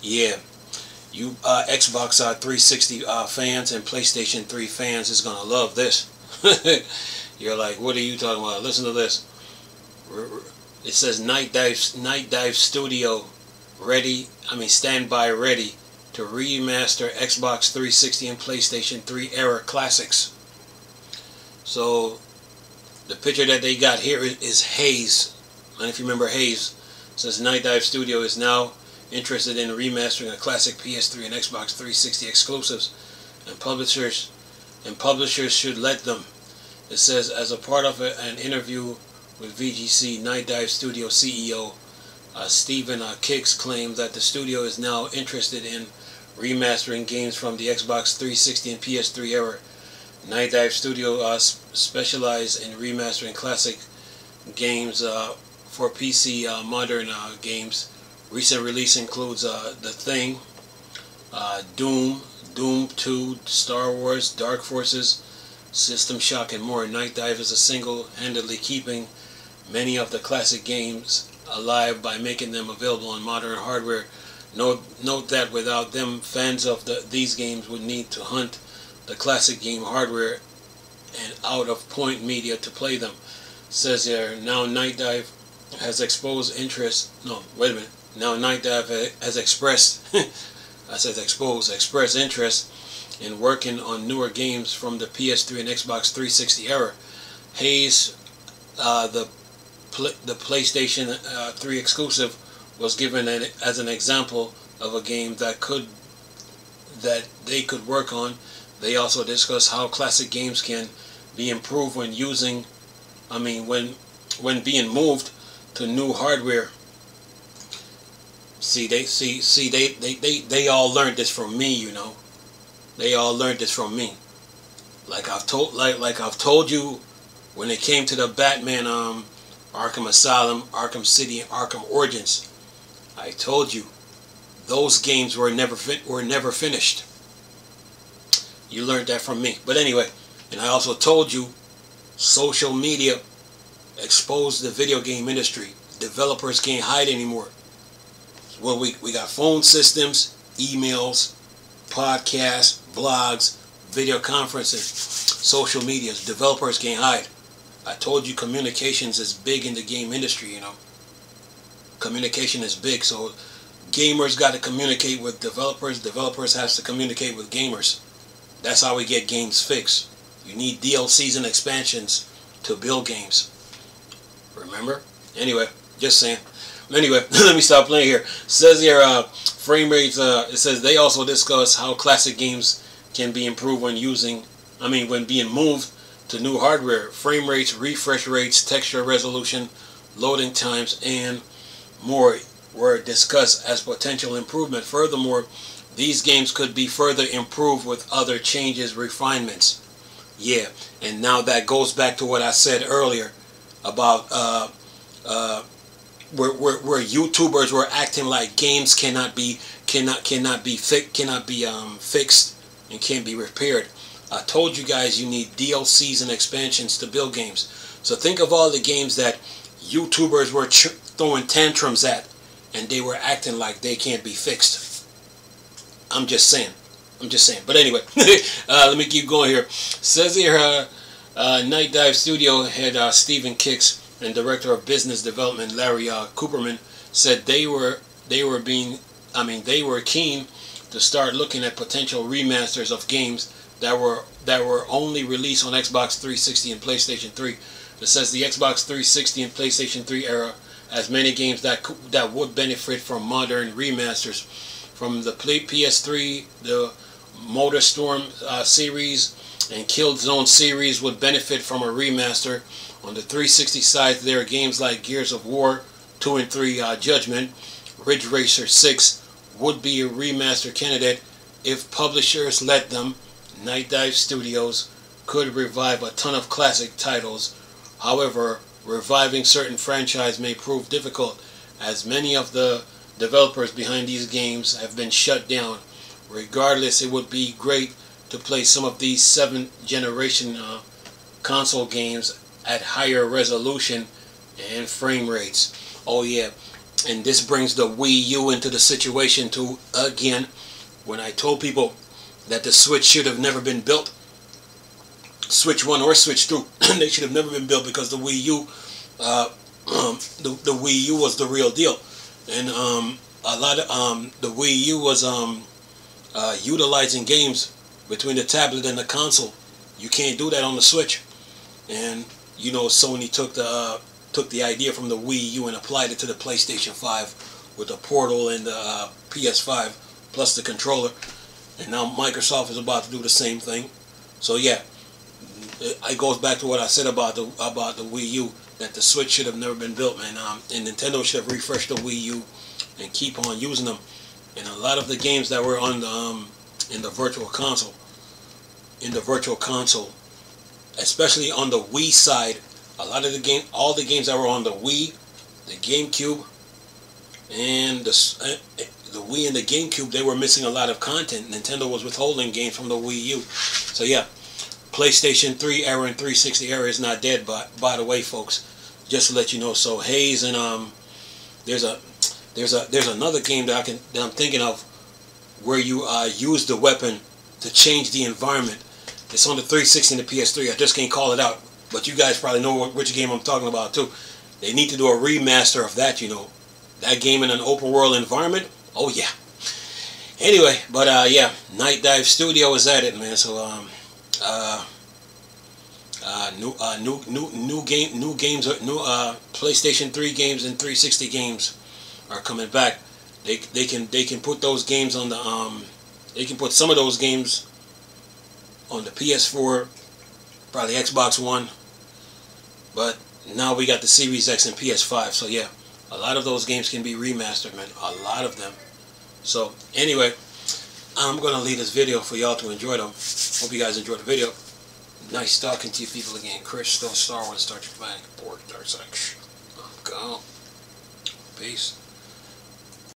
Yeah, you Xbox 360 fans and PlayStation 3 fans is gonna love this. You're like, what are you talking about? Listen to this. It says Nightdive Studio ready. Standby ready to remaster Xbox 360 and PlayStation 3 era classics. So the picture that they got here is Hayes. And if you remember Hayes, it says Nightdive Studio is now interested in remastering a classic PS3 and Xbox 360 exclusives, and publishers should let them. It says as a part of an interview with VGC, Nightdive Studio CEO Stephen Kicks claimed that the studio is now interested in remastering games from the Xbox 360 and PS3 era. Nightdive Studio specializes in remastering classic games for PC modern games. Recent release includes The Thing, Doom, Doom 2, Star Wars, Dark Forces, System Shock, and more. Nightdive is single-handedly keeping many of the classic games alive by making them available on modern hardware. Note that without them, fans of these games would need to hunt the classic game hardware and out-of-point media to play them. It says here, now Nightdive has exposed interest. No, wait a minute. Now Nightdive has expressed, expressed interest in working on newer games from the PS3 and Xbox 360 era. Hayes, the PlayStation 3 exclusive, was given as an example of a game that they could work on. They also discuss how classic games can be improved when when being moved to new hardware. They all learned this from me, you know. They all learned this from me. Like I've told you, when it came to the Batman Arkham Asylum, Arkham City, and Arkham Origins, I told you those games were never finished. You learned that from me. But anyway, and I also told you social media exposed the video game industry. Developers can't hide anymore. Well, we got phone systems, emails, podcasts, blogs, video conferences, social medias. Developers can't hide. I told you communications is big in the game industry, you know. Communication is big, so gamers got to communicate with developers. Developers has to communicate with gamers. That's how we get games fixed. You need DLCs and expansions to build games. Remember? Anyway, just saying. Anyway, let me stop playing here. It says here, frame rates. It says they also discuss how classic games can be improved when when being moved to new hardware. Frame rates, refresh rates, texture resolution, loading times, and more were discussed as potential improvement. Furthermore, these games could be further improved with other changes, refinements. Yeah, and now that goes back to what I said earlier about where YouTubers were acting like games cannot be fixed and can't be repaired. I told you guys you need DLCs and expansions to build games. So think of all the games that YouTubers were throwing tantrums at, and they were acting like they can't be fixed. I'm just saying. But anyway, let me keep going here. Says here, Nightdive Studio head Stephen Kicks and Director of Business Development Larry Cooperman said they were keen to start looking at potential remasters of games that were only released on Xbox 360 and PlayStation 3. It says the Xbox 360 and PlayStation 3 era has many games that would benefit from modern remasters. From the PS3, the MotorStorm series and Killzone series would benefit from a remaster. On the 360 side, there are games like Gears of War 2 and 3 Judgment. Ridge Racer 6 would be a remaster candidate if publishers let them. Nightdive Studios could revive a ton of classic titles. However, reviving certain franchises may prove difficult, as many of the developers behind these games have been shut down. Regardless, it would be great to play some of these 7th generation console games at higher resolution and frame rates. Oh yeah, And this brings the Wii U into the situation to, again, when I told people that the Switch should have never been built, Switch 1 or Switch 2, they should have never been built because the Wii U, the Wii U was the real deal. And a lot of the Wii U was utilizing games between the tablet and the console. You can't do that on the Switch. And you know, Sony took the idea from the Wii U and applied it to the PlayStation 5 with the Portal and the PS5 plus the controller. And now Microsoft is about to do the same thing. So yeah, it goes back to what I said about the Wii U, that the Switch should have never been built, man. And Nintendo should have refreshed the Wii U and keep on using them. And a lot of the games that were on the in the virtual console, especially on the Wii side, a lot of all the games that were on the Wii, the GameCube, and the Wii and the GameCube, they were missing a lot of content. Nintendo was withholding games from the Wii U. So yeah, PlayStation 3 era and 360 era is not dead, by the way, folks. Just to let you know. So Haze and there's another game that I'm thinking of where you use the weapon to change the environment. It's on the 360 and the PS3. I just can't call it out, but you guys probably know which game I'm talking about too. They need to do a remaster of that, you know. That game in an open world environment. Oh yeah. Anyway, but yeah, Nightdive Studio is at it, man. So new games, PlayStation 3 games and 360 games are coming back. They can put those games on the they can put some of those games on the PS4, probably Xbox One, but now we got the Series X and PS5. So yeah, a lot of those games can be remastered, man. A lot of them. So anyway, I'm gonna leave this video for y'all to enjoy them. Hope you guys enjoyed the video. Nice talking to you people again. Chris, still Star Wars, Star Trek, Board, Dark Side. Go. Peace.